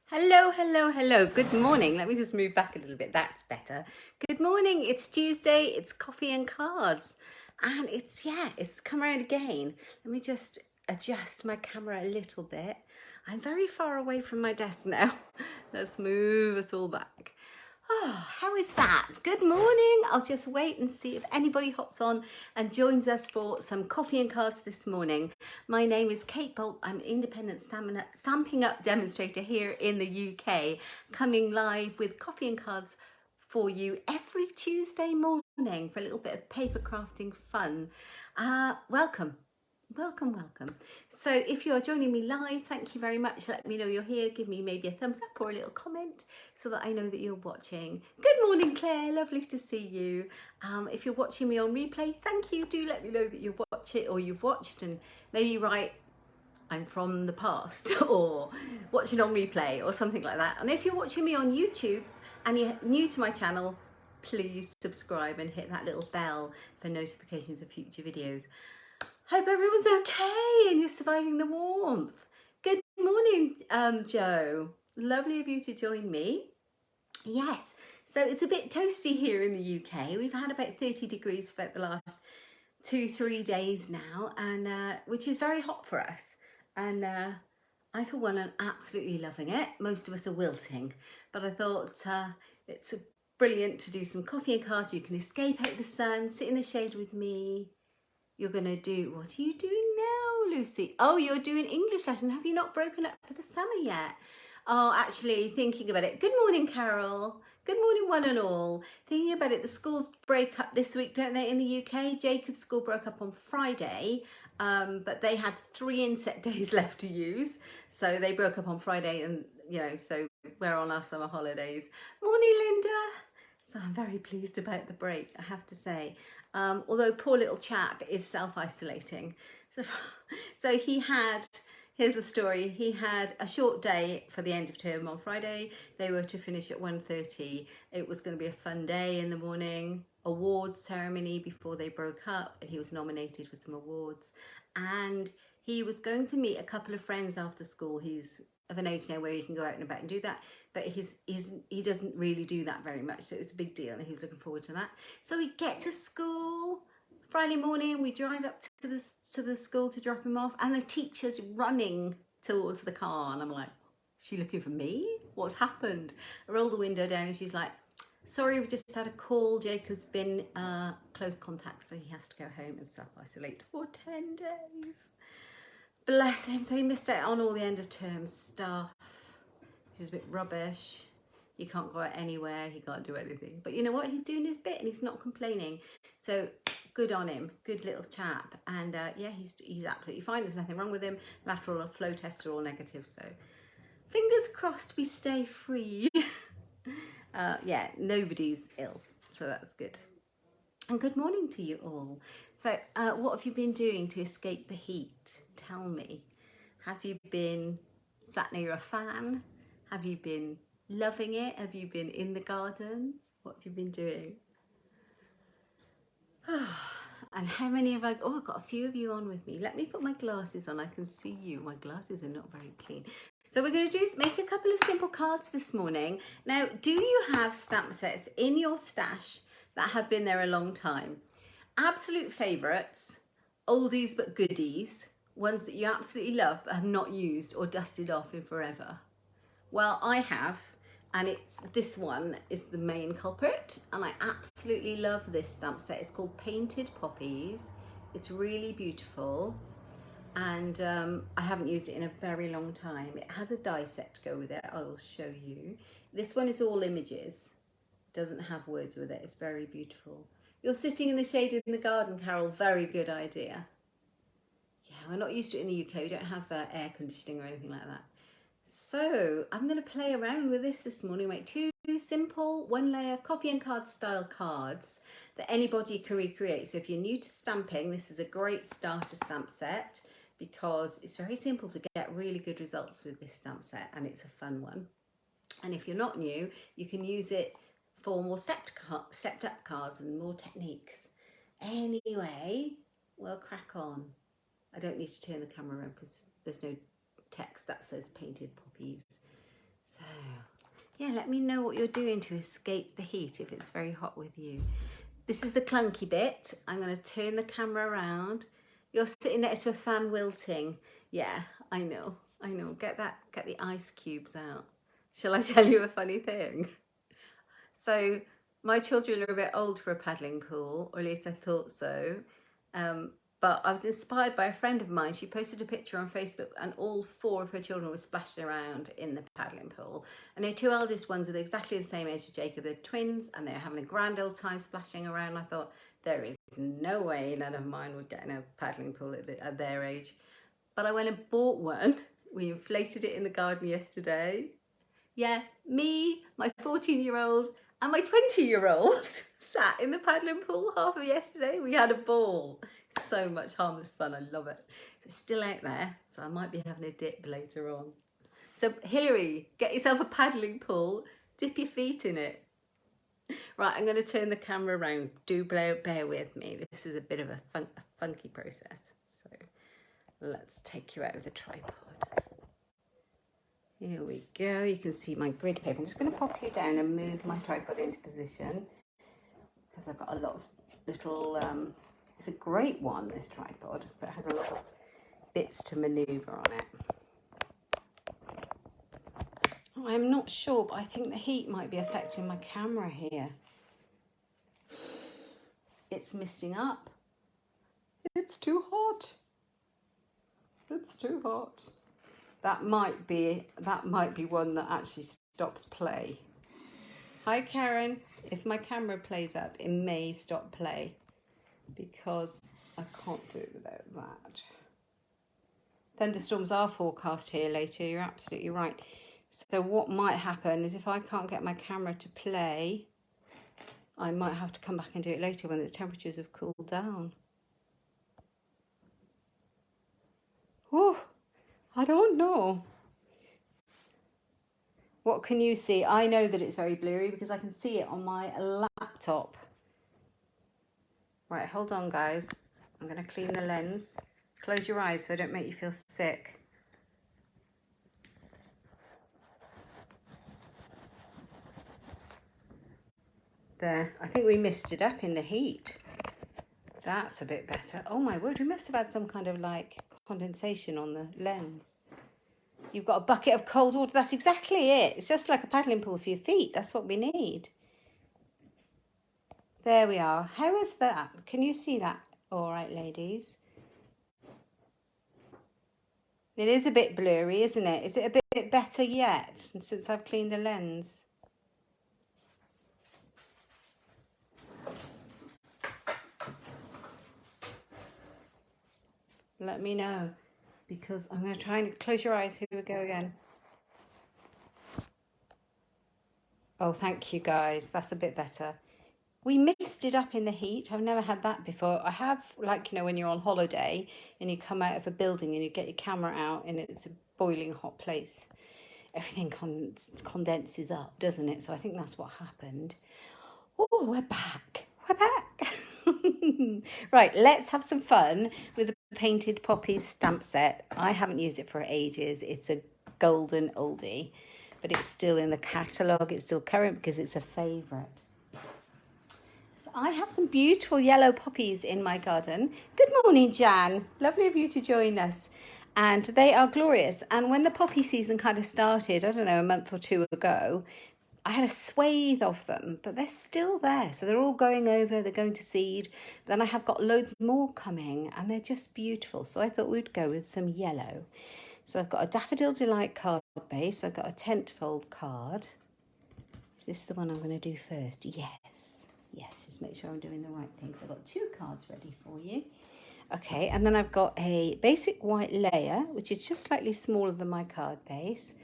Hello, hello, hello. Good morning. Let me just move back a little bit. That's better. Good morning. It's Tuesday. It's coffee and cards. And it's come around again. Let me just adjust my camera a little bit. I'm very far away from my desk now. Let's move us all back. Oh, how is that? Good morning. I'll just wait and see if anybody hops on and joins us for some coffee and cards this morning. My name is Kate Bolt. I'm an independent Stampin' Up demonstrator here in the UK, coming live with coffee and cards for you every Tuesday morning for a little bit of paper crafting fun. Welcome. Welcome. So if you are joining me live, thank you very much. Let me know you're here. Give me maybe a thumbs up or a little comment so that I know that you're watching. Good morning, Claire. Lovely to see you. If you're watching me on replay, thank you. Do let me know that you watch it or you've watched, and maybe write I'm from the past or watching on replay or something like that. And if you're watching me on YouTube and you're new to my channel, please subscribe and hit that little bell for notifications of future videos. Hope everyone's okay and you're surviving the warmth. Good morning, Joe. Lovely of you to join me. Yes, so it's a bit toasty here in the UK. We've had about 30 degrees for the last 2-3 days now, and which is very hot for us. And I, for one, am absolutely loving it. Most of us are wilting, but I thought it's brilliant to do some coffee and cards. You can escape out the sun, sit in the shade with me. You're going to do, what are you doing now, Lucy? Oh, you're doing English lesson. Have you not broken up for the summer yet? Oh, actually, thinking about it. Good morning, Carol. Good morning, one and all. Thinking about it, the schools break up this week, don't they, in the UK? Jacob's school broke up on Friday, but they had 3 inset days left to use. So they broke up on Friday and, so we're on our summer holidays. Morning, Linda. So I'm very pleased about the break, I have to say. Although poor little chap is self-isolating. So here's the story. He had a short day for the end of term on Friday. They were to finish at 1:30. It was going to be a fun day in the morning, awards ceremony before they broke up, and he was nominated for some awards. And he was going to meet a couple of friends after school. He's of an age now where he can go out and about and do that, but he doesn't really do that very much, so it was a big deal and he was looking forward to that. So we get to school Friday morning, we drive up to the school to drop him off, and the teacher's running towards the car, and I'm like, is she looking for me? What's happened? I roll the window down and she's like, sorry, we've just had a call. Jacob's been close contact, so he has to go home and self-isolate for 10 days. Bless him. So he missed out on all the end of term stuff, which is a bit rubbish. He can't go out anywhere. He can't do anything. But you know what? He's doing his bit and he's not complaining. So good on him. Good little chap. And yeah, he's absolutely fine. There's nothing wrong with him. Lateral or flow tests are all negative. So fingers crossed we stay free. Yeah, nobody's ill. So that's good. And good morning to you all. So what have you been doing to escape the heat? Tell me. Have you been sat near a fan? Have you been loving it? Have you been in the garden? What have you been doing? And how many have I? Oh, I've got a few of you on with me. Let me put my glasses on. I can see you. My glasses are not very clean. So we're going to make a couple of simple cards this morning. Now, do you have stamp sets in your stash that have been there a long time? Absolute favourites, oldies but goodies, ones that you absolutely love but have not used or dusted off in forever. Well, I have, and this one is the main culprit, and I absolutely love this stamp set. It's called Painted Poppies. It's really beautiful, and I haven't used it in a very long time. It has a die set to go with it. I will show you. This one is all images. It doesn't have words with it. It's very beautiful. You're sitting in the shade in the garden, Carol. Very good idea. Yeah, we're not used to it in the UK. We don't have air conditioning or anything like that. So I'm going to play around with this morning. Make 2 simple 1-layer coffee and card style cards that anybody can recreate. So if you're new to stamping, this is a great starter stamp set because it's very simple to get really good results with this stamp set, and it's a fun one. And if you're not new, you can use it for more stepped up cards and more techniques. Anyway, we'll crack on. I don't need to turn the camera around because there's no text that says Painted Poppies. So, yeah, let me know what you're doing to escape the heat if it's very hot with you. This is the clunky bit. I'm going to turn the camera around. You're sitting next to a fan wilting. Yeah, I know. Get the ice cubes out. Shall I tell you a funny thing? So my children are a bit old for a paddling pool, or at least I thought so. But I was inspired by a friend of mine. She posted a picture on Facebook and all 4 of her children were splashing around in the paddling pool. And her 2 eldest ones are exactly the same age as Jacob. They're twins and they're having a grand old time splashing around. I thought, there is no way none of mine would get in a paddling pool at their age. But I went and bought one. We inflated it in the garden yesterday. Yeah, me, my 14-year-old and my 20-year-old sat in the paddling pool half of yesterday. We had a ball. So much harmless fun. I love it. It's still out there, so I might be having a dip later on. So Hilary, get yourself a paddling pool, dip your feet in it. Right, I'm going to turn the camera around. Do bear with me. This is a bit of a funky process. So let's take you out of the tripod. Here we go. You can see my grid paper. I'm just going to pop you down and move my tripod into position because I've got a lot of little, it's a great one, this tripod, but it has a lot of bits to manoeuvre on it. I'm not sure, but I think the heat might be affecting my camera here. It's misting up. It's too hot. It's too hot. That might be one that actually stops play. Hi Karen, if my camera plays up, it may stop play because I can't do it without that. Thunderstorms are forecast here later, you're absolutely right. So what might happen is if I can't get my camera to play, I might have to come back and do it later when the temperatures have cooled down. Oh, I don't know. What can you see? I know that it's very blurry because I can see it on my laptop. Right, hold on guys. I'm going to clean the lens. Close your eyes so I don't make you feel sick. There, I think we missed it up in the heat. That's a bit better. Oh my word, we must have had some kind of like condensation on the lens. You've got a bucket of cold water. That's exactly it. It's just like a paddling pool for your feet. That's what we need. There we are. How is that? Can you see that? All right, ladies. It is a bit blurry, isn't it? Is it a bit better yet since I've cleaned the lens? Let me know, because I'm going to try and close your eyes. Here we go again. Oh, thank you guys. That's a bit better. We missed it up in the heat. I've never had that before. I have, like, you know, when you're on holiday and you come out of a building and you get your camera out and it's a boiling hot place. Everything condenses up, doesn't it? So I think that's what happened. Oh, we're back. We're back. Right, let's have some fun with the Painted Poppies stamp set. I haven't used it for ages. It's a golden oldie, but it's still in the catalogue. It's still current because it's a favourite. So I have some beautiful yellow poppies in my garden. Good morning, Jan. Lovely of you to join us. And they are glorious. And when the poppy season kind of started, I don't know, a month or 2 ago, I had a swathe of them, but they're still there. So they're all going over, they're going to seed. Then I have got loads more coming and they're just beautiful. So I thought we'd go with some yellow. So I've got a Daffodil Delight card base. I've got a Tentfold card. Is this the one I'm going to do first? Yes. Yes, just make sure I'm doing the right thing. So I've got 2 cards ready for you. Okay, and then I've got a basic white layer, which is just slightly smaller than my card base.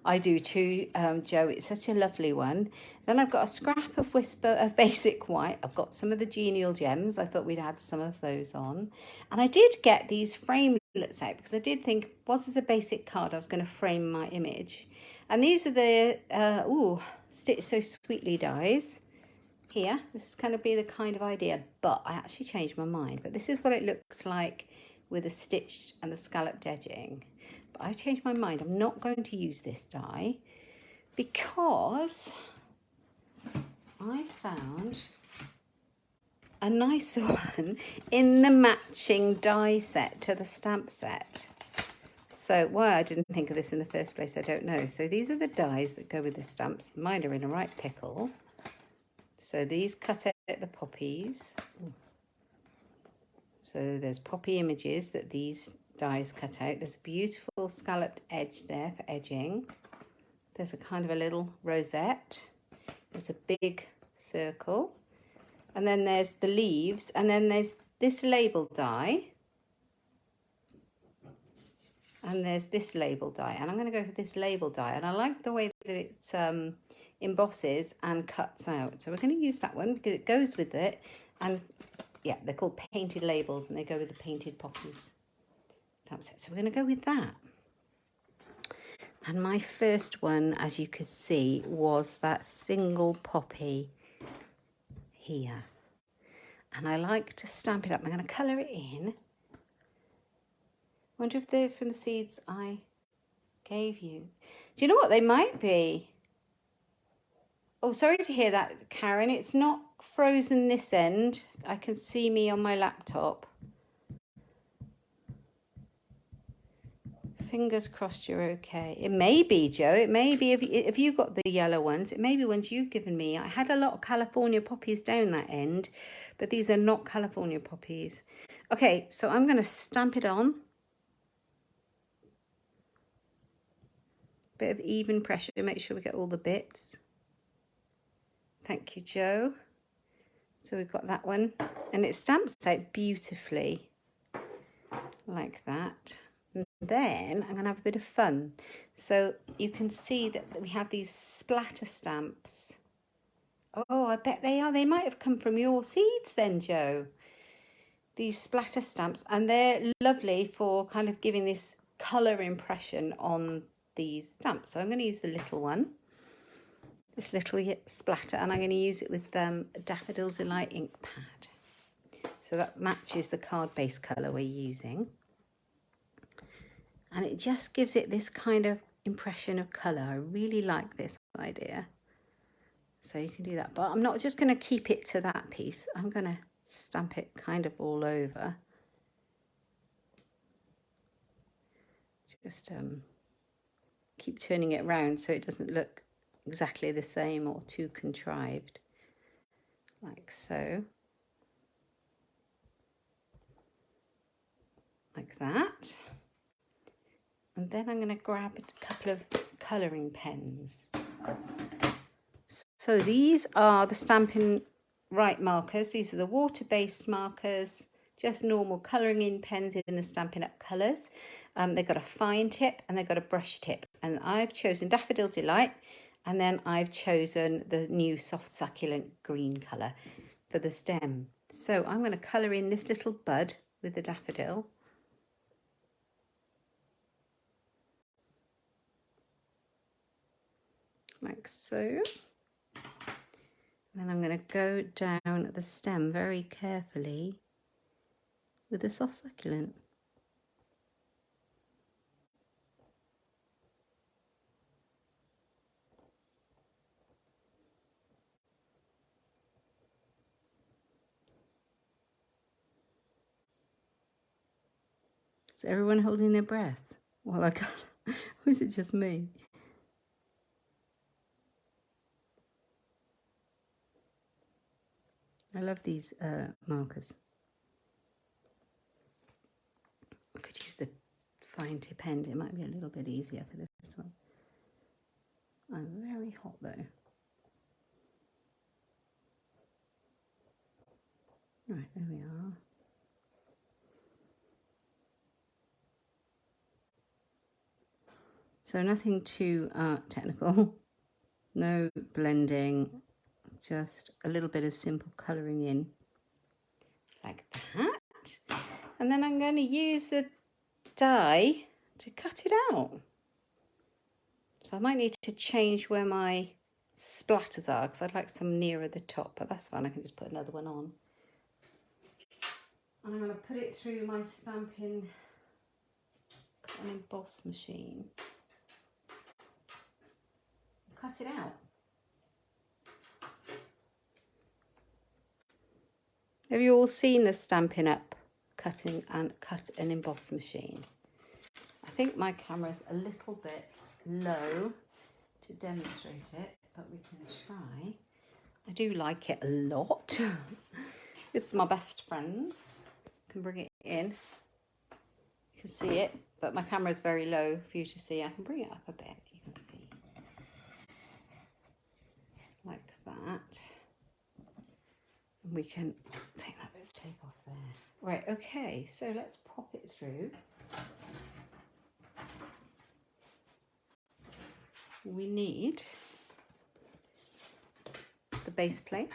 I do too, Joe. It's such a lovely one. Then I've got a scrap of Whisper of Basic White. I've got some of the Genial Gems. I thought we'd add some of those on. And I did get these framelets out because I did think, was this a basic card? I was going to frame my image. And these are the, Stitch So Sweetly dies. Here, this is going to be the kind of idea, but I actually changed my mind. But this is what it looks like with the stitched and the scalloped edging. I changed my mind. I'm not going to use this die. because I found a nicer one in the matching die set to the stamp set. So why I didn't think of this in the first place, I don't know. So these are the dies that go with the stamps. Mine are in a right pickle. So these cut out the poppies. So there's poppy images that these dies cut out. There's a beautiful scalloped edge there for edging. There's a kind of a little rosette. There's a big circle. And then there's the leaves. And then there's this label die. And there's this label die. And I'm going to go for this label die. And I like the way that it embosses and cuts out. So we're going to use that one because it goes with it. And yeah, they're called painted labels and they go with the Painted Poppies. That's it. So we're going to go with that. And my first one, as you could see, was that single poppy here. And I like to stamp it up. I'm going to colour it in. Wonder if they're from the seeds I gave you. Do you know what they might be? Oh, sorry to hear that, Karen. It's not frozen this end. I can see me on my laptop. Fingers crossed you're okay. It may be, Joe. It may be, if you got the yellow ones, it may be ones you've given me. I had a lot of California poppies down that end, but these are not California poppies. Okay, so I'm going to stamp it on. Bit of even pressure to make sure we get all the bits. Thank you, Joe. So we've got that one. And it stamps out beautifully. Like that. And then I'm going to have a bit of fun. So you can see that we have these splatter stamps. Oh, I bet they are. They might have come from your seeds then, Joe. These splatter stamps. And they're lovely for kind of giving this colour impression on these stamps. So I'm going to use the little one, this little splatter, and I'm going to use it with Daffodil Delight ink pad. So that matches the card base colour we're using. And it just gives it this kind of impression of colour. I really like this idea. So you can do that. But I'm not just going to keep it to that piece. I'm going to stamp it kind of all over. Just keep turning it around so it doesn't look exactly the same or too contrived, like so, like that. And then I'm going to grab a couple of colouring pens. So these are the Stampin' Right markers. These are the water-based markers, just normal colouring in pens in the Stampin' Up colours. They've got a fine tip and they've got a brush tip. And I've chosen Daffodil Delight, and then I've chosen the new soft succulent green colour for the stem. So I'm going to colour in this little bud with the daffodil. Like so. Then I'm going to go down the stem very carefully with the soft succulent. Is everyone holding their breath? Well, I can't. Or is it just me? I love these markers. I could use the fine tip end. It might be a little bit easier for this one. I'm very hot though. Right, there we are. So nothing too technical, no blending, just a little bit of simple colouring in, like that. And then I'm going to use the die to cut it out. So I might need to change where my splatters are, because I'd like some nearer the top, but that's fine, I can just put another one on. And I'm going to put it through my Stampin' Emboss machine. cut it out. Have you all seen the Stampin' Up cut and emboss machine? I think my camera's a little bit low to demonstrate it, but we can try. I do like it a lot. It's my best friend. I can bring it in. You can see it, but my camera's very low for you to see. I can bring it up a bit. You can see. Like that. And we can take that bit of tape off there. Right, okay, so let's pop it through. We need the base plate,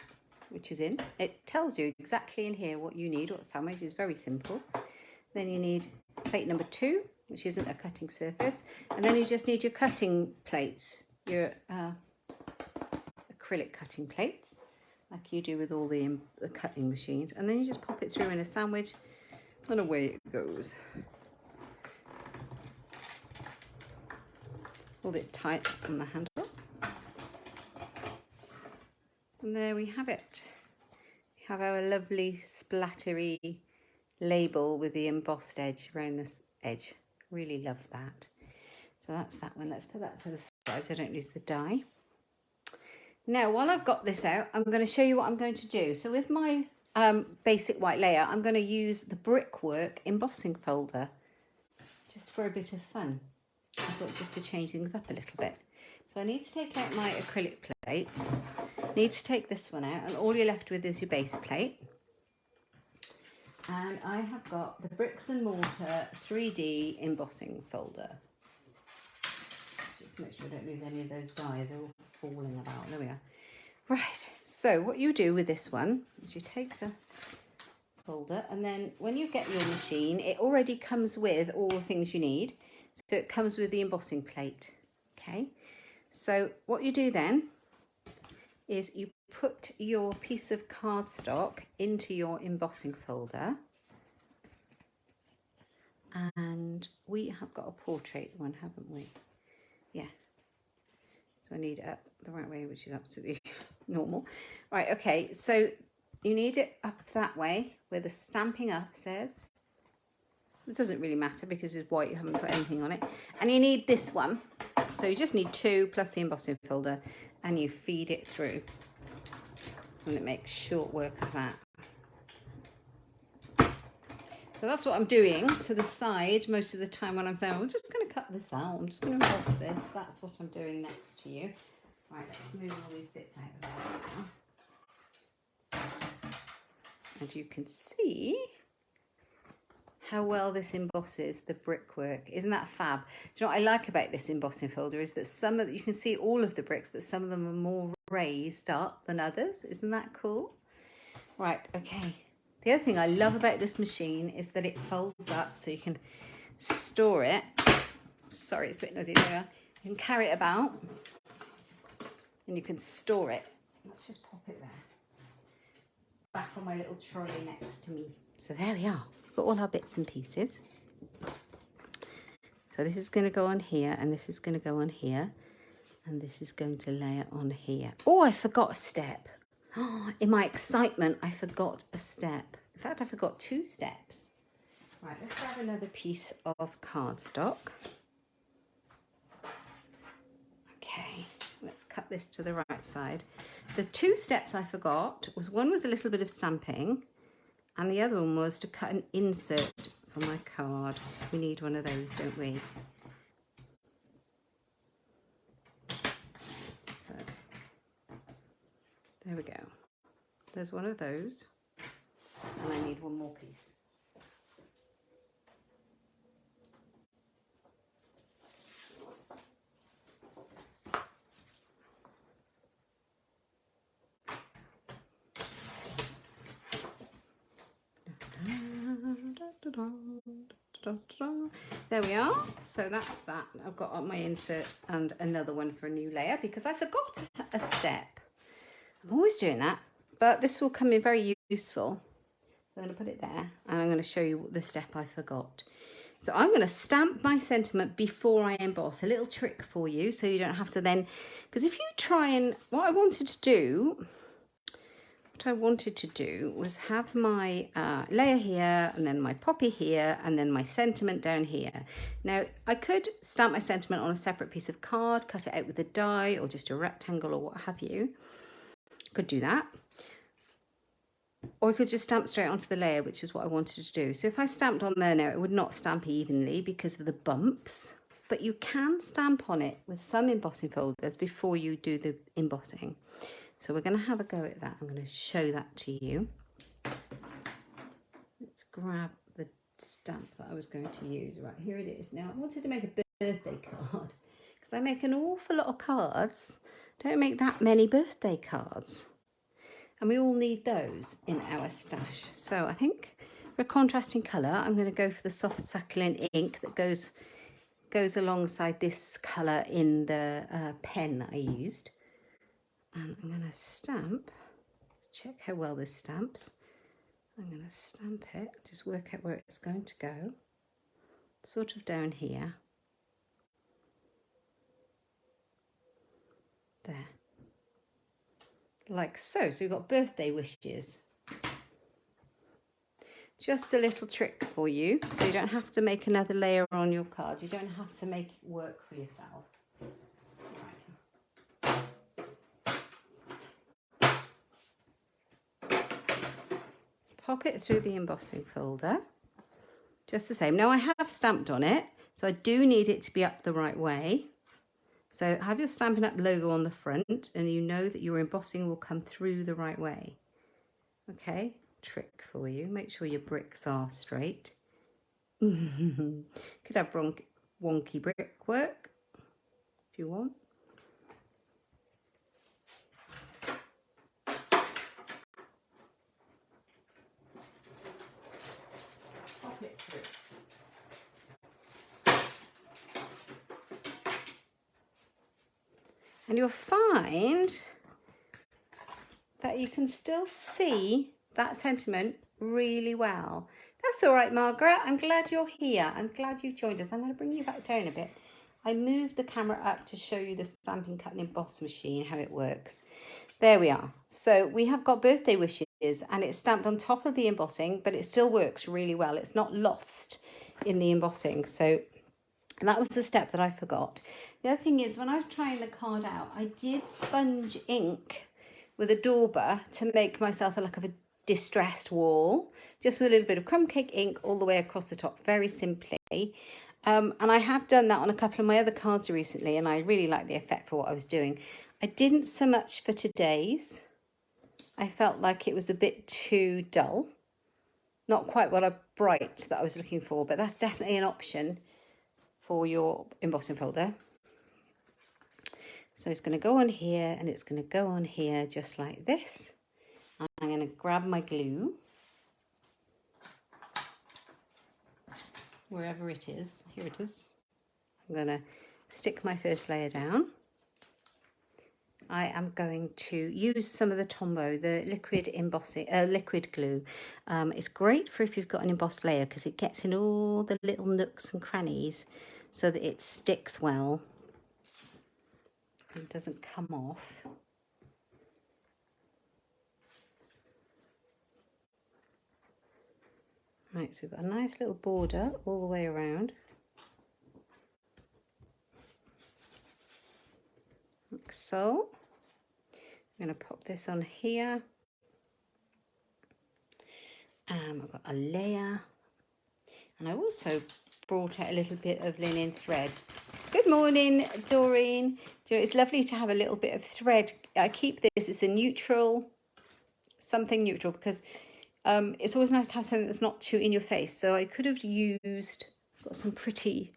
which is in. It tells you exactly in here what you need, what sandwich is very simple. Then you need plate number 2, which isn't a cutting surface. And then you just need your cutting plates, your acrylic cutting plates, like you do with all the cutting machines. And then you just pop it through in a sandwich and away it goes. Hold it tight on the handle. And there we have it. We have our lovely splattery label with the embossed edge around this edge. Really love that. So that's that one. Let's put that to the side so I don't lose the die. Now, while I've got this out, I'm going to show you what I'm going to do. So with my basic white layer, I'm going to use the Brickwork embossing folder just for a bit of fun. I thought just to change things up a little bit. So I need to take out my acrylic plates. Need to take this one out, and all you're left with is your base plate. And I have got the Bricks and Mortar 3D embossing folder. Just make sure I don't lose any of those dies, they're all falling about. There we are. Right, so what you do with this one is you take the folder, and then when you get your machine, it already comes with all the things you need. So it comes with the embossing plate. Okay, so what you do then is you put your piece of cardstock into your embossing folder, and we have got a portrait one, haven't we? Yeah, so I need it up the right way, which is absolutely normal. Right, okay, so you need it up that way where the Stampin' Up says. It doesn't really matter because it's white, you haven't put anything on it. And you need this one, so you just need 2 plus the embossing folder, and you feed it through, and it makes short work of that. So that's what I'm doing to the side most of the time when I'm saying, I'm just going to cut this out, I'm just going to emboss this. That's what I'm doing next to you. Right, let's move all these bits out of there now. And you can see how well this embosses the brickwork. Isn't that fab? Do you know what I like about this embossing folder is that some of you can see all of the bricks, but some of them are more raised up than others. Isn't that cool? Right, okay. The other thing I love about this machine is that it folds up so you can store it. Sorry, it's a bit noisy there. You can carry it about and you can store it. Let's just pop it there. Back on my little trolley next to me. So there we are. We've got all our bits and pieces. So this is going to go on here, and this is going to go on here, and this is going to layer on here. Oh, I forgot a step. Oh, in my excitement, I forgot a step. In fact, I forgot 2 steps. Right, let's grab another piece of cardstock. Okay, let's cut this to the right side. The 2 steps I forgot was, one was a little bit of stamping, and the other one was to cut an insert for my card. We need one of those, don't we? So, there we go. There's one of those. And I need one more piece. There we are. So that's that. I've got my insert and another one for a new layer because I forgot a step. I'm always doing that, but this will come in very useful. I'm going to put it there, and I'm going to show you the step I forgot. So I'm going to stamp my sentiment before I emboss. A little trick for you, so you don't have to then, because if you try and, what I wanted to do was have my layer here, and then my poppy here, and then my sentiment down here. Now, I could stamp my sentiment on a separate piece of card, cut it out with a die, or just a rectangle, or what have you. Could do that. Or I could just stamp straight onto the layer, which is what I wanted to do. So if I stamped on there now, it would not stamp evenly because of the bumps. But you can stamp on it with some embossing folders before you do the embossing. So we're going to have a go at that. I'm going to show that to you. Let's grab the stamp that I was going to use. Right, here it is. Now, I wanted to make a birthday card because I make an awful lot of cards. Don't make that many birthday cards. And we all need those in our stash. So I think for a contrasting colour, I'm going to go for the soft succulent ink that goes alongside this colour in the pen that I used. And I'm going to stamp, check how well this stamps. I'm going to stamp it, just work out where it's going to go. Sort of down here. There. Like so. So we've got birthday wishes. Just a little trick for you, so you don't have to make another layer on your card. You don't have to make it work for yourself. Right. Pop it through the embossing folder. Just the same. Now I have stamped on it, so I do need it to be up the right way. So have your Stampin' Up logo on the front, and you know that your embossing will come through the right way. Okay, trick for you. Make sure your bricks are straight. Could have wonky brickwork if you want. Pop it through. And you'll find that you can still see that sentiment really well. That's all right, Margaret. I'm glad you're here. I'm glad you've joined us. I'm going to bring you back down a bit. I moved the camera up to show you the Stampin' Cut and Emboss machine, how it works. There we are. So we have got birthday wishes, and it's stamped on top of the embossing, but it still works really well. It's not lost in the embossing. So that was the step that I forgot. The other thing is, when I was trying the card out, I did sponge ink with a dauber to make myself like a distressed wall, just with a little bit of crumb cake ink all the way across the top, very simply. And I have done that on a couple of my other cards recently, and I really like the effect for what I was doing. I didn't so much for today's. I felt like it was a bit too dull. Not quite what a bright that I was looking for, but that's definitely an option for your embossing folder. So it's going to go on here, and it's going to go on here just like this. I'm going to grab my glue, wherever it is. Here it is. I'm going to stick my first layer down. I am going to use some of the Tombow, the liquid embossing, liquid glue. It's great for if you've got an embossed layer, because it gets in all the little nooks and crannies so that it sticks well and doesn't come off. Right, so we've got a nice little border all the way around. Like so. I'm going to pop this on here. I've got a layer. And I also brought out a little bit of linen thread. Good morning, Doreen. It's lovely to have a little bit of thread. I keep this, it's a neutral, something neutral, because it's always nice to have something that's not too in your face. So I could have used, got some pretty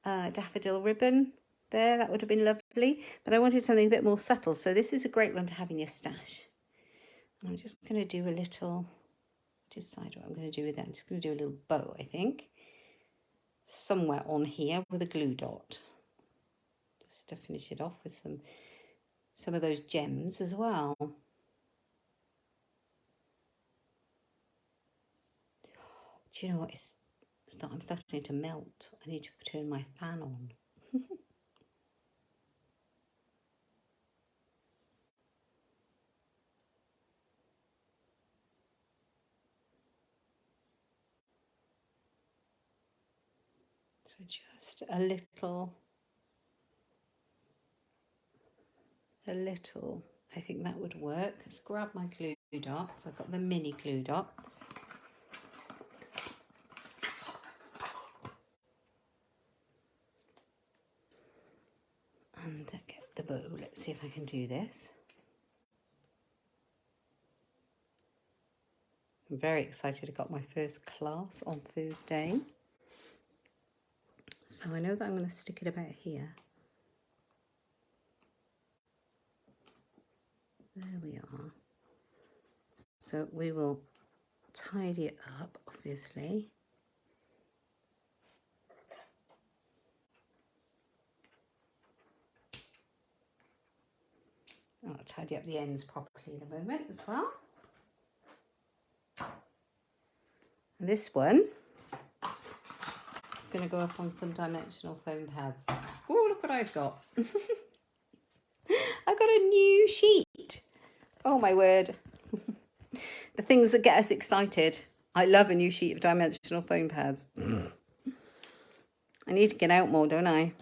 daffodil ribbon there, that would have been lovely, but I wanted something a bit more subtle, so this is a great one to have in your stash. And I'm just going to do a little, decide what I'm going to do with that. I'm just going to do a little bow, I think, somewhere on here with a glue dot, just to finish it off with some of those gems as well. Do you know what? I'm starting to melt. I need to turn my fan on. So just a little, I think that would work. Let's grab my glue dots. I've got the mini glue dots. And get the bow. Let's see if I can do this. I'm very excited. I got my first class on Thursday. So I know that I'm going to stick it about here. There we are. So we will tidy it up, obviously. I'll tidy up the ends properly in a moment as well. And this one is going to go up on some dimensional foam pads. Oh, look what I've got. I've got a new sheet. Oh my word. The things that get us excited. I love a new sheet of dimensional foam pads. I need to get out more, don't I?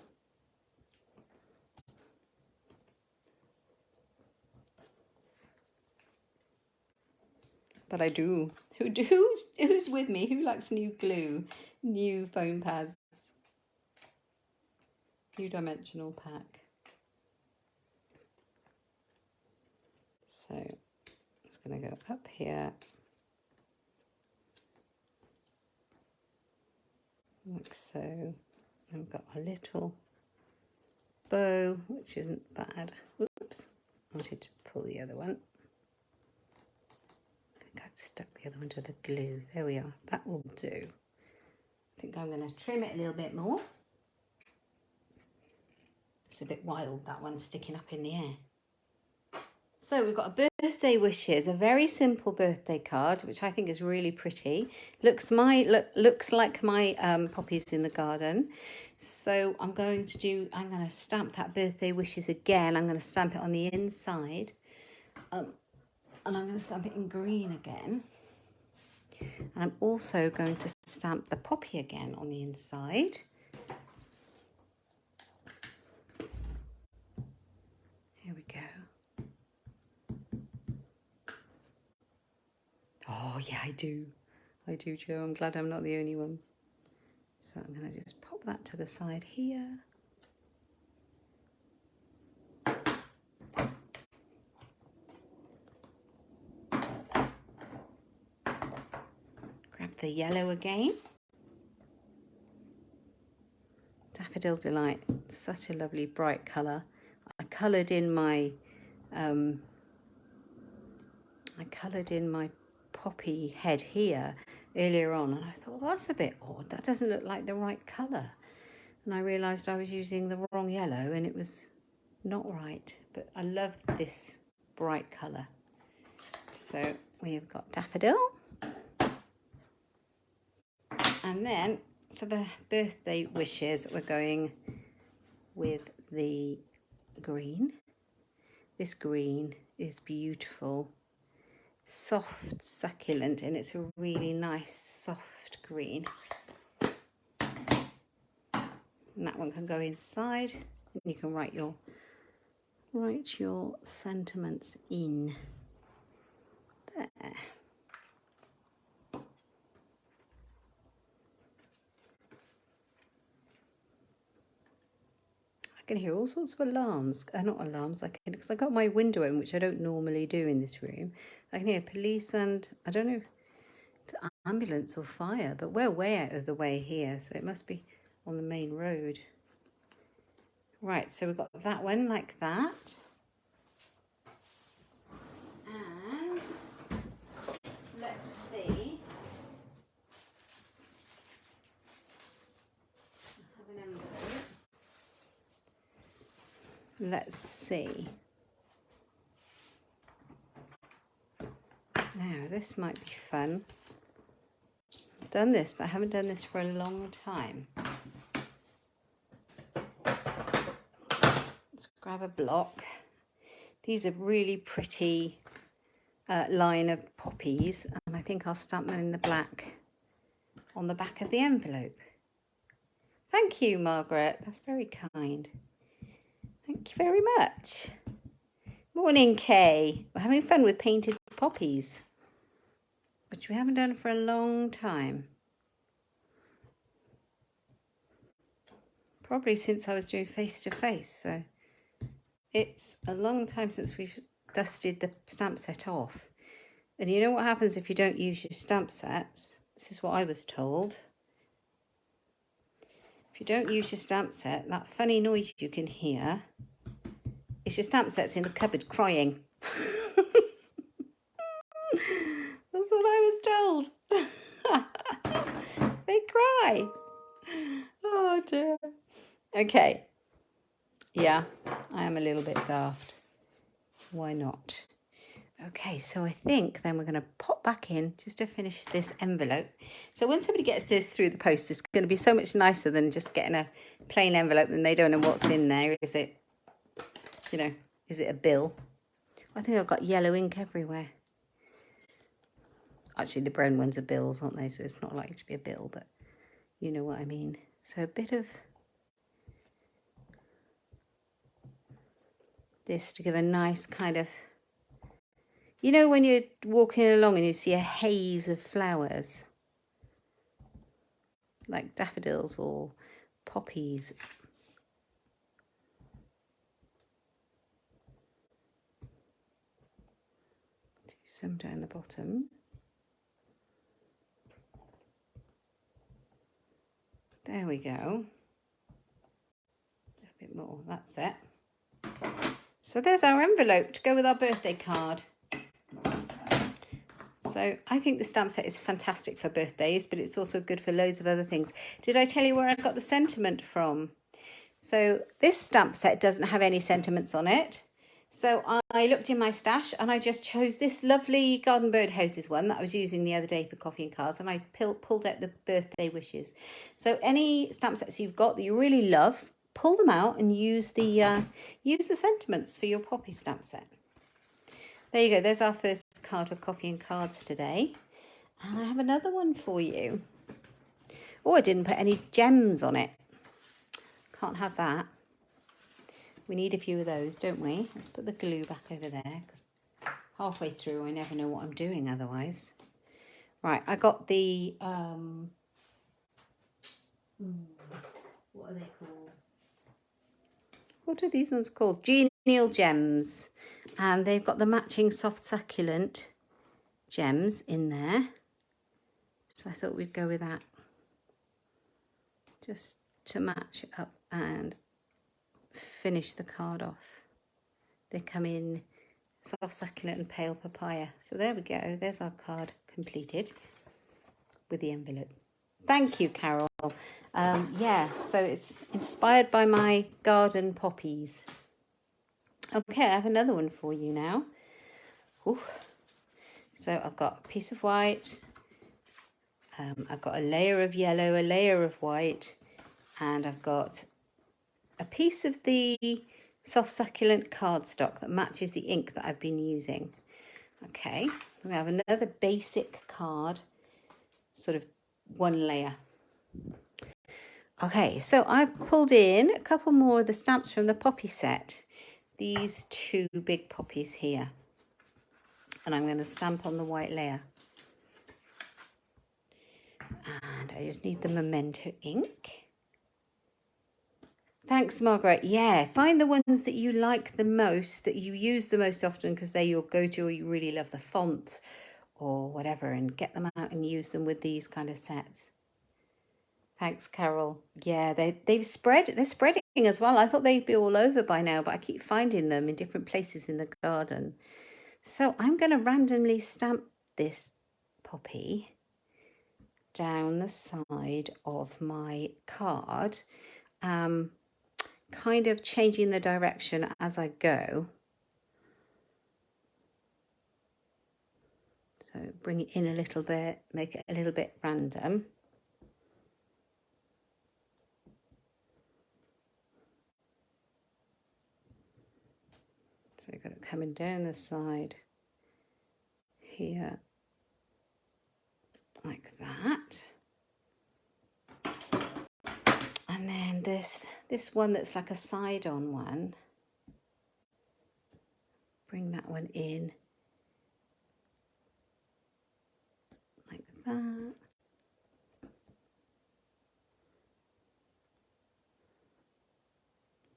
But I do. Who's with me? Who likes new glue? New foam pads? New dimensional pack. So it's going to go up here. Like so. And we've got a little bow, which isn't bad. Oops. I wanted to pull the other one. I think I've stuck the other one to the glue. There we are. That will do. I think I'm going to trim it a little bit more. It's a bit wild, that one sticking up in the air. So we've got a birthday wishes, a very simple birthday card, which I think is really pretty. Looks like my poppies in the garden. So I'm going to stamp that birthday wishes again. I'm going to stamp it on the inside. And I'm going to stamp it in green again. And I'm also going to stamp the poppy again on the inside. Here we go. Oh, yeah, I do, Joe. I'm glad I'm not the only one. So I'm going to just pop that to the side here. Grab the yellow again. Daffodil Delight, such a lovely bright colour. I coloured in my poppy head here earlier on, and I thought, well, that's a bit odd. That doesn't look like the right colour. And I realised I was using the wrong yellow, and it was not right. But I love this bright colour. So we've got daffodil, and then for the birthday wishes, we're going with the green. This green is beautiful, soft, succulent, and it's a really nice soft green. And that one can go inside, and you can write your sentiments in there. I can hear all sorts of alarms. Not alarms, because I got my window open, which I don't normally do in this room. I can hear police and I don't know if it's ambulance or fire, but we're way out of the way here, so it must be on the main road. Right, so we've got that one like that. And let's see. I have an envelope. Let's see. Now, this might be fun. done this, but I haven't done this for a long time. Let's grab a block. These are really pretty line of poppies, and I think I'll stamp them in the black on the back of the envelope. Thank you, Margaret. That's very kind. Thank you very much. Morning, Kay. We're having fun with Painted Poppies, which we haven't done for a long time. Probably since I was doing face-to-face, so it's a long time since we've dusted the stamp set off. And you know what happens if you don't use your stamp sets? This is what I was told. If you don't use your stamp set, that funny noise you can hear, it's your stamp sets in the cupboard crying. That's what I was told. They cry. Oh dear. Okay. Yeah, I am a little bit daft. Why not? Okay, so I think then we're going to pop back in just to finish this envelope. So when somebody gets this through the post, it's going to be so much nicer than just getting a plain envelope and they don't know what's in there. Is it, you know, is it a bill? I think I've got yellow ink everywhere. Actually, the brown ones are bills, aren't they? So it's not likely to be a bill, but you know what I mean. So a bit of this to give a nice kind of, you know, when you're walking along and you see a haze of flowers, like daffodils or poppies. Do some down the bottom. There we go. A bit more, that's it. So there's our envelope to go with our birthday card. So I think the stamp set is fantastic for birthdays, but it's also good for loads of other things. Did I tell you where I got the sentiment from? So this stamp set doesn't have any sentiments on it. So I looked in my stash and I just chose this lovely Garden Birdhouses one that I was using the other day for coffee and cards, and I pulled out the birthday wishes. So any stamp sets you've got that you really love, pull them out and use the sentiments for your poppy stamp set. There you go. There's our first card of coffee and cards today. And I have another one for you. Oh, I didn't put any gems on it. Can't have that. We need a few of those, don't we? Let's put the glue back over there, because halfway through I never know what I'm doing otherwise. Right, I got the, what are they called? What are these ones called? Genial Gems. And they've got the matching soft succulent gems in there. So I thought we'd go with that. Just to match up and finish the card off. They come in soft succulent and pale papaya. So there we go. There's our card completed with the envelope. Thank you, Carol. Yeah, so it's inspired by my garden poppies. Okay, I have another one for you now. Ooh. So I've got a piece of white. I've got a layer of yellow, a layer of white, and I've got a piece of the soft succulent cardstock that matches the ink that I've been using. Okay, so we have another basic card, sort of one layer. Okay, so I've pulled in a couple more of the stamps from the poppy set. These two big poppies here. And I'm going to stamp on the white layer. And I just need the Memento ink. Thanks, Margaret. Yeah, find the ones that you like the most, that you use the most often because they're your go-to, or you really love the font or whatever, and get them out and use them with these kind of sets. Thanks, Carol. Yeah, they're spreading as well. I thought they'd be all over by now, but I keep finding them in different places in the garden. So I'm going to randomly stamp this poppy down the side of my card, kind of changing the direction as I go. So So bring it in a little bit, make it a little bit random. So you've got it coming down the side here, like that. And then this one that's like a side-on one, bring that one in like that.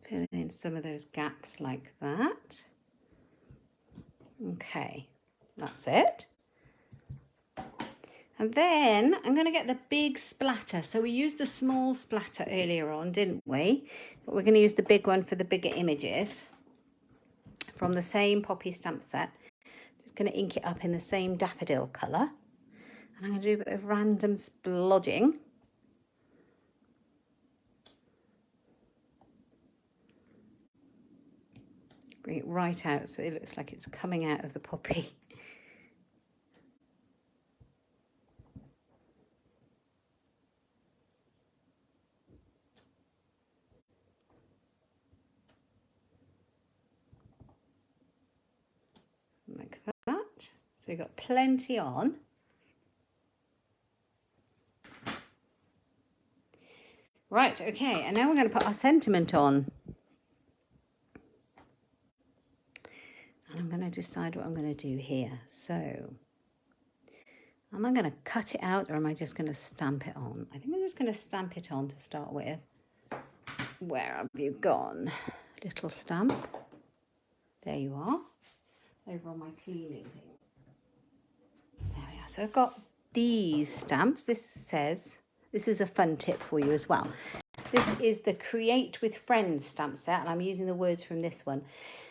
Fill in some of those gaps like that. Okay, that's it. And then I'm going to get the big splatter. So we used the small splatter earlier on, didn't we? But we're going to use the big one for the bigger images from the same poppy stamp set. Just going to ink it up in the same daffodil colour. And I'm going to do a bit of random splodging. Bring it right out so it looks like it's coming out of the poppy. Like that. So you've got plenty on. Right, okay, and now we're going to put our sentiment on. And I'm going to decide what I'm going to do here. So, am I going to cut it out or am I just going to stamp it on? I think I'm just going to stamp it on to start with. Where have you gone? Little stamp. There you are. Over on my cleaning thing. There we are. So I've got these stamps. This says, this is a fun tip for you as well. This is the Create with Friends stamp set, and I'm using the words from this one.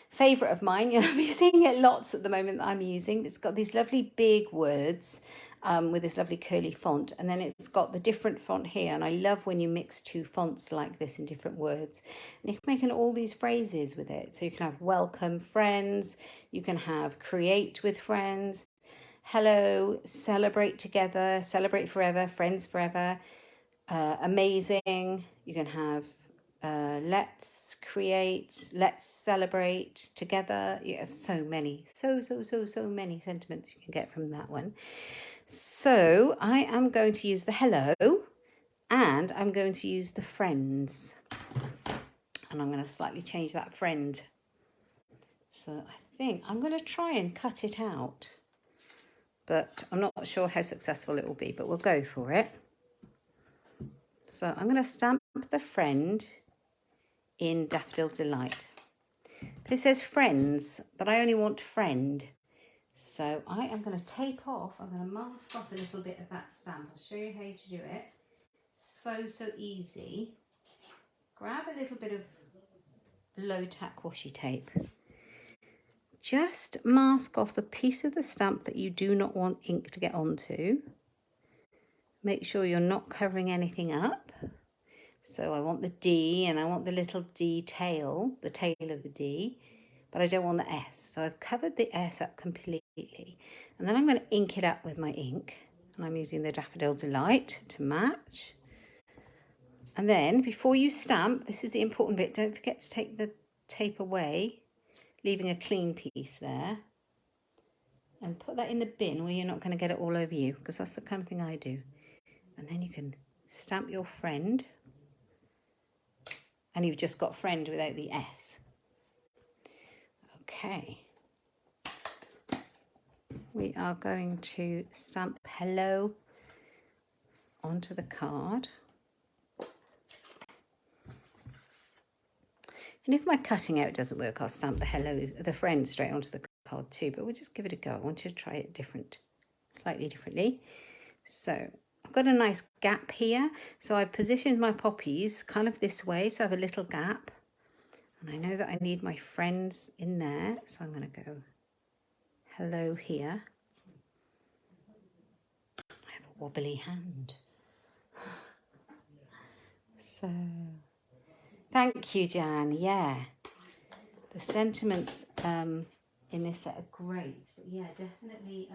Favourite of mine, you'll be seeing it lots at the moment that I'm using. It's got these lovely big words with this lovely curly font, and then it's got the different font here, and I love when you mix two fonts like this in different words. And you can make all these phrases with it. So you can have welcome friends, you can have create with friends, hello, celebrate together, celebrate forever, friends forever, amazing. You can have let's create, let's celebrate together. Yes, so many, so many sentiments you can get from that one. So I am going to use the hello and I'm going to use the friends, and I'm going to slightly change that friend. So I think I'm going to try and cut it out, but I'm not sure how successful it will be, but we'll go for it. So I'm going to stamp the friend in Daffodil Delight. But it says friends, but I only want friend. So I am going to tape off, I'm going to mask off a little bit of that stamp. I'll show you how to do it. So easy. Grab a little bit of low tack washi tape. Just mask off the piece of the stamp that you do not want ink to get onto. Make sure you're not covering anything up. So I want the D and I want the little D tail, the tail of the D, but I don't want the S. So I've covered the S up completely. And then I'm going to ink it up with my ink. And I'm using the Daffodil Delight to match. And then before you stamp, this is the important bit, don't forget to take the tape away, leaving a clean piece there. And put that in the bin where you're not going to get it all over you, because that's the kind of thing I do. And then you can stamp your friend. And you've just got friend without the S. Okay. We are going to stamp hello onto the card. And if my cutting out doesn't work, I'll stamp the hello, the friend straight onto the card too, but we'll just give it a go. I want you to try it slightly differently. So I've got a nice gap here. So I've positioned my poppies kind of this way, so I have a little gap. And I know that I need my friends in there, so I'm going to go hello here. I have a wobbly hand. So, thank you, Jan. Yeah, the sentiments in this set are great. But yeah, definitely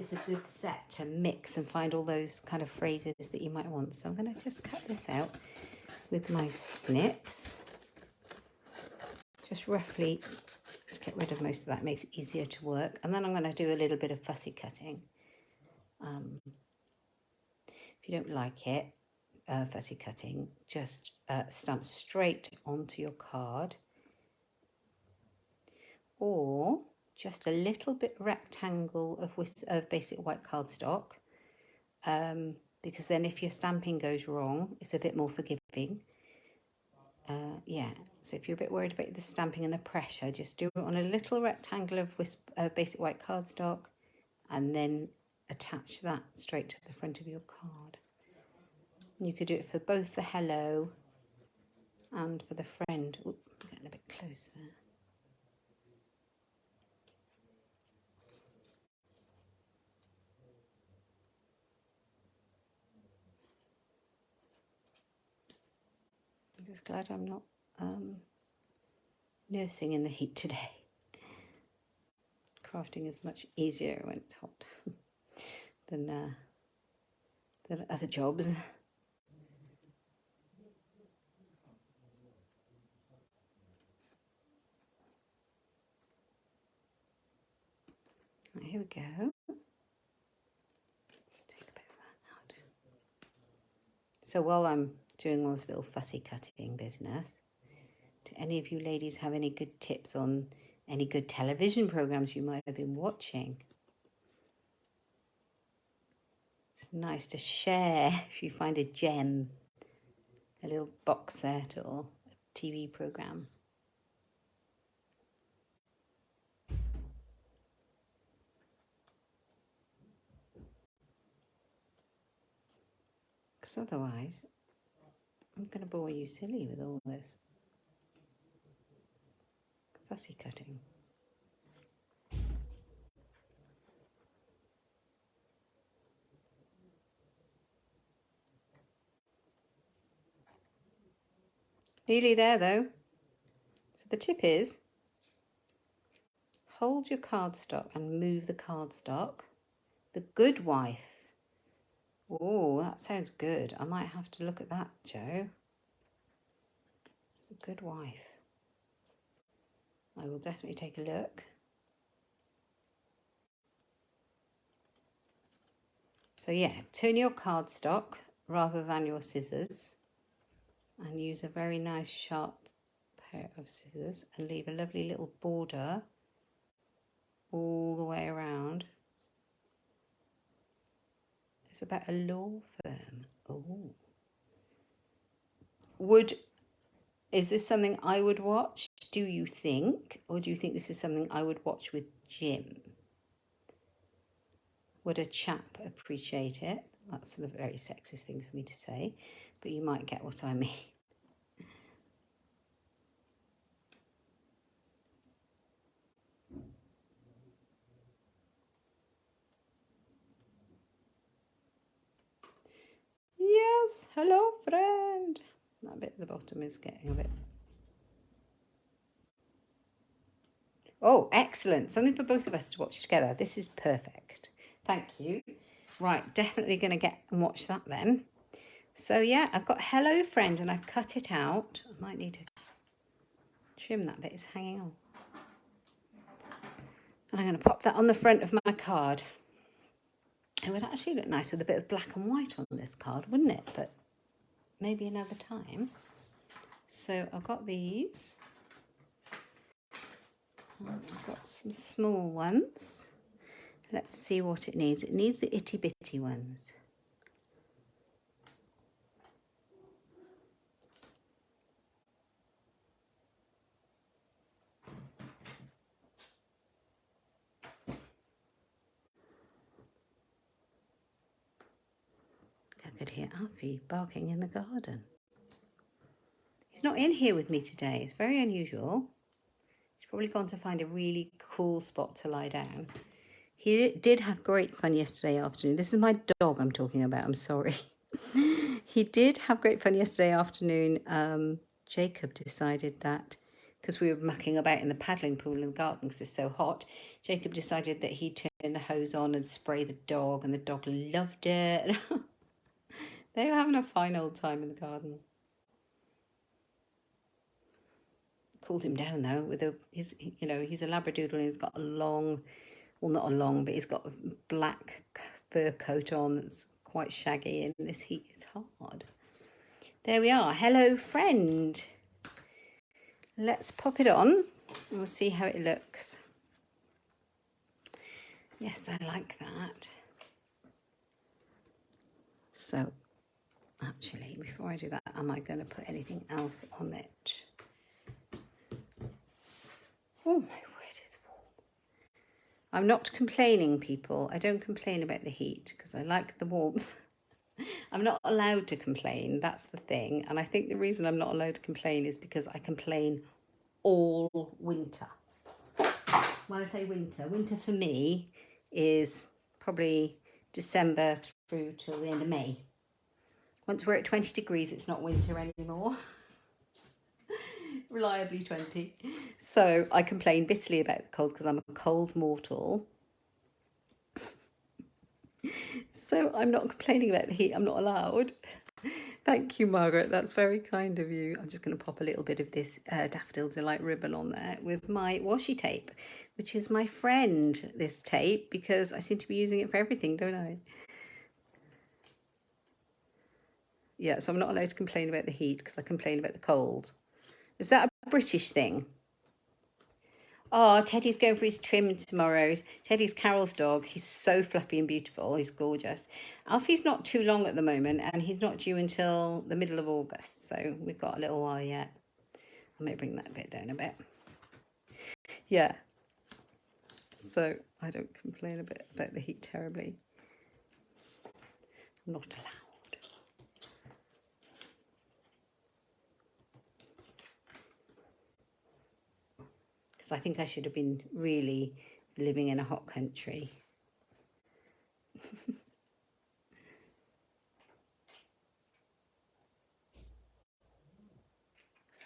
is a good set to mix and find all those kind of phrases that you might want. So I'm going to just cut this out with my snips. Just roughly to get rid of most of that, makes it easier to work. And then I'm going to do a little bit of fussy cutting. If you don't like it, fussy cutting, just stamp straight onto your card, or just a little bit rectangle of basic white cardstock, because then if your stamping goes wrong, it's a bit more forgiving. Yeah, so if you're a bit worried about the stamping and the pressure, just do it on a little rectangle of basic white cardstock, and then attach that straight to the front of your card. And you could do it for both the hello and for the friend. Ooh, I'm getting a bit close there. I'm just glad I'm not nursing in the heat today. Crafting is much easier when it's hot than other jobs. Right, here we go. Take a bit of that out. So while I'm doing all this little fussy cutting business, do any of you ladies have any good tips on any good television programs you might have been watching? It's nice to share if you find a gem, a little box set or a TV program. Because otherwise, I'm going to bore you silly with all this fussy cutting. Nearly there though. So the tip is, hold your cardstock and move the cardstock. The good wife. Oh, that sounds good. I might have to look at that, Joe. The good wife. I will definitely take a look. So yeah, turn your cardstock rather than your scissors, and use a very nice sharp pair of scissors and leave a lovely little border all the way around. It's about a law firm. Oh. Is this something I would watch, do you think? Or do you think this is something I would watch with Jim? Would a chap appreciate it? That's a very sexist thing for me to say, but you might get what I mean. Yes, hello friend. That bit at the bottom is getting a bit... Oh, excellent. Something for both of us to watch together. This is perfect. Thank you. Right, definitely going to get and watch that then. So yeah, I've got hello friend and I've cut it out. I might need to trim that bit, it's hanging on. And I'm going to pop that on the front of my card. It would actually look nice with a bit of black and white on this card, wouldn't it? But maybe another time. So I've got these. I've got some small ones. Let's see what it needs. It needs the itty bitty ones. I could hear Alfie barking in the garden. He's not in here with me today. It's very unusual. He's probably gone to find a really cool spot to lie down. He did have great fun yesterday afternoon. This is my dog I'm talking about, I'm sorry. He did have great fun yesterday afternoon. Jacob decided that, because we were mucking about in the paddling pool in the garden because it's so hot, Jacob decided that he'd turn the hose on and spray the dog, and the dog loved it. They were having a fine old time in the garden. Cooled him down though with he's a Labradoodle, and he's got a long, well, not a long, but he's got a black fur coat on that's quite shaggy, and this heat is hard. There we are. Hello, friend. Let's pop it on and we'll see how it looks. Yes, I like that. So, actually, before I do that, am I going to put anything else on it? Oh, my word, it's warm. I'm not complaining, people. I don't complain about the heat because I like the warmth. I'm not allowed to complain. That's the thing. And I think the reason I'm not allowed to complain is because I complain all winter. When I say winter, winter for me is probably December through till the end of May. Once we're at 20 degrees, it's not winter anymore. Reliably 20. So I complain bitterly about the cold because I'm a cold mortal. So I'm not complaining about the heat. I'm not allowed. Thank you, Margaret. That's very kind of you. I'm just going to pop a little bit of this Daffodil Delight ribbon on there with my washi tape, which is my friend, this tape, because I seem to be using it for everything, don't I? Yeah, so I'm not allowed to complain about the heat because I complain about the cold. Is that a British thing? Oh, Teddy's going for his trim tomorrow. Teddy's Carol's dog. He's so fluffy and beautiful. He's gorgeous. Alfie's not too long at the moment, and he's not due until the middle of August. So we've got a little while yet. I may bring that bit down a bit. Yeah. So I don't complain a bit about the heat terribly. I'm not allowed. I think I should have been really living in a hot country.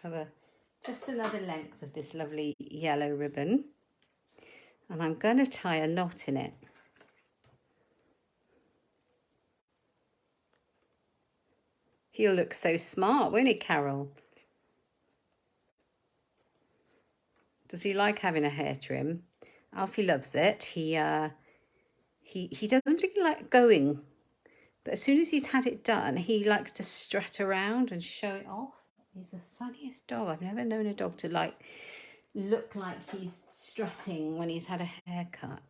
So just another length of this lovely yellow ribbon, and I'm going to tie a knot in it. He'll look so smart, won't he, Carol? Does he like having a hair trim? Alfie loves it. He doesn't particularly like going, but as soon as he's had it done, he likes to strut around and show it off. He's the funniest dog. I've never known a dog to look like he's strutting when he's had a haircut.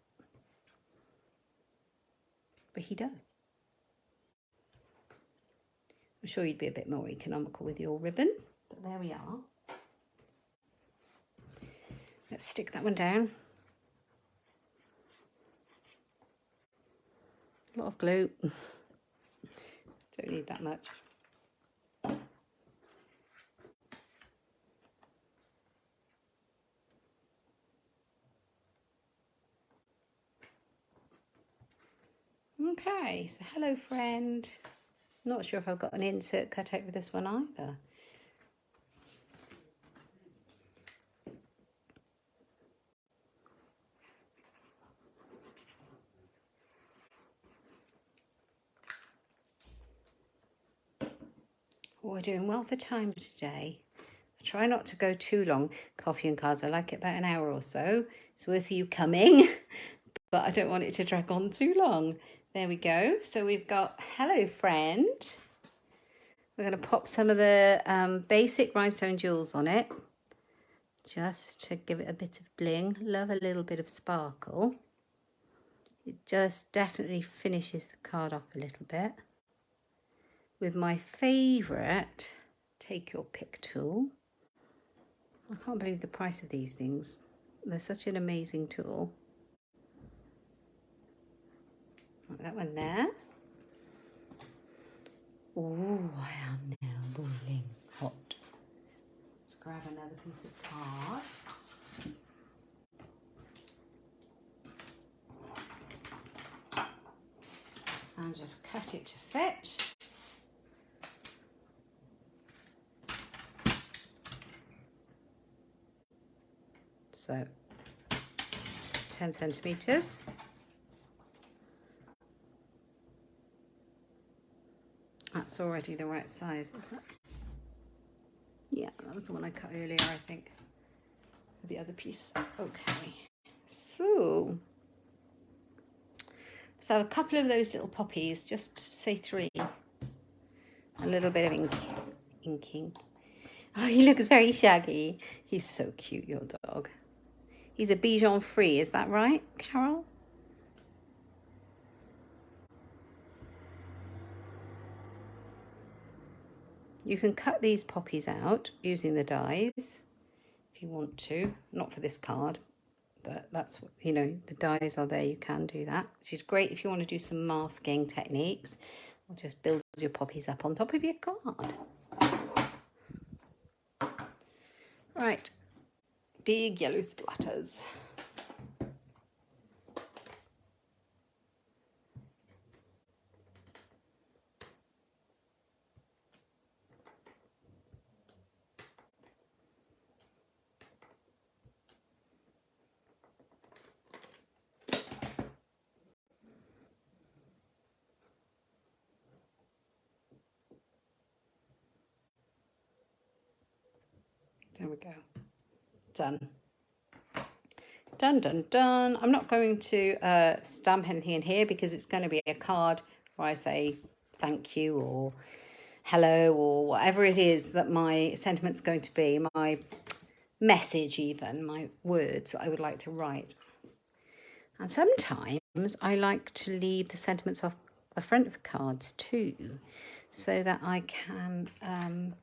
But he does. I'm sure you'd be a bit more economical with your ribbon, but there we are. Let's stick that one down. A lot of glue. Don't need that much. Okay, so hello, friend. Not sure if I've got an insert cut out for this one either. We're doing well for time today. I try not to go too long. Coffee and cards, I like it about an hour or so. It's worth you coming, but I don't want it to drag on too long. There we go. So we've got hello, friend. We're going to pop some of the basic rhinestone jewels on it, just to give it a bit of bling. Love a little bit of sparkle. It just definitely finishes the card off a little bit. With my favourite take your pick tool. I can't believe the price of these things. They're such an amazing tool. Right, that one there. Oh, I am now boiling hot. Let's grab another piece of card. And just cut it to fit. So 10 centimeters. That's already the right size, isn't it? Yeah, that was the one I cut earlier, I think, for the other piece. Okay, so let's have a couple of those little poppies, just say 3. A little bit of inking. Oh, he looks very shaggy. He's so cute, your dog. He's a Bichon Frise, is that right, Carol? You can cut these poppies out using the dies if you want to. Not for this card, but that's what, you know, the dies are there, you can do that. Which is great if you want to do some masking techniques, or just build your poppies up on top of your card. Right, big yellow splatters. There we go. Done. Done, done, done. I'm not going to stamp anything in here because it's going to be a card where I say thank you or hello or whatever it is that my sentiment's going to be, my message even, my words that I would like to write. And sometimes I like to leave the sentiments off the front of cards too, so that I can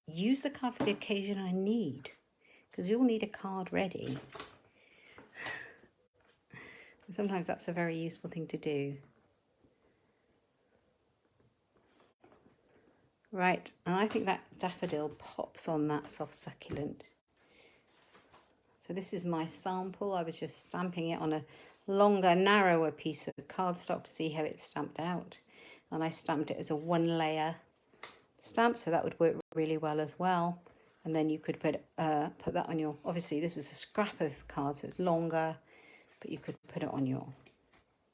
use the card for the occasion I need, because we all need a card ready. Sometimes that's a very useful thing to do. Right, and I think that daffodil pops on that soft succulent. So this is my sample. I was just stamping it on a longer, narrower piece of cardstock to see how it's stamped out. And I stamped it as a 1-layer stamp, so that would work really well as well. And then you could put that on your, obviously this was a scrap of card, so it's longer, but you could put it on your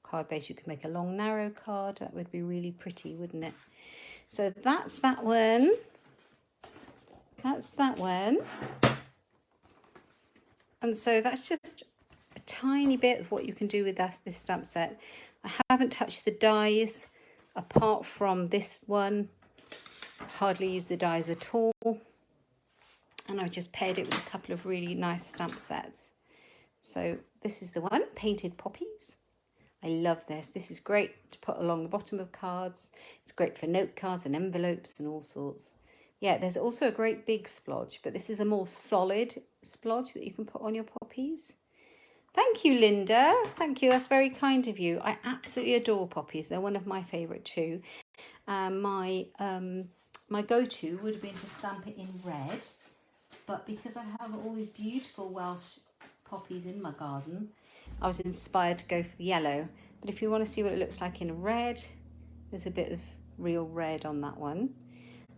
card base. You could make a long, narrow card. That would be really pretty, wouldn't it? So that's that one. That's that one. And so that's just a tiny bit of what you can do with this stamp set. I haven't touched the dies apart from this one. Hardly use the dies at all. And I've just paired it with a couple of really nice stamp sets. So this is the one, Painted Poppies. I love this. This is great to put along the bottom of cards. It's great for note cards and envelopes and all sorts. Yeah, there's also a great big splodge, but this is a more solid splodge that you can put on your poppies. Thank you, Linda. Thank you. That's very kind of you. I absolutely adore poppies. They're one of my favourite too. My go-to would have been to stamp it in red, but because I have all these beautiful Welsh poppies in my garden, I was inspired to go for the yellow. But if you want to see what it looks like in red, there's a bit of real red on that one.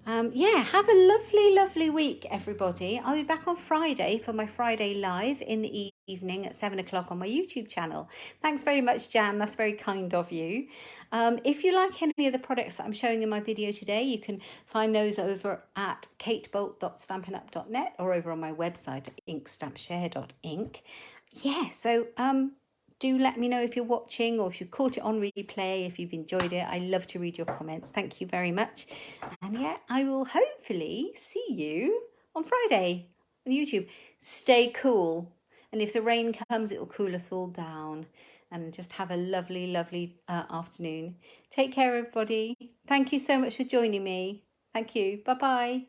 Yeah, have a lovely, lovely week, everybody. I'll be back on Friday for my Friday live in the evening at 7 o'clock on my YouTube channel. Thanks very much, Jan. That's very kind of you. If you like any of the products that I'm showing in my video today, you can find those over at katebolt.stampinup.net or over on my website at inkstampshare.ink. Yeah, so do let me know if you're watching or if you caught it on replay, if you've enjoyed it. I love to read your comments. Thank you very much. And yeah, I will hopefully see you on Friday on YouTube. Stay cool. And if the rain comes, it will cool us all down. And just have a lovely, lovely afternoon. Take care, everybody. Thank you so much for joining me. Thank you. Bye-bye.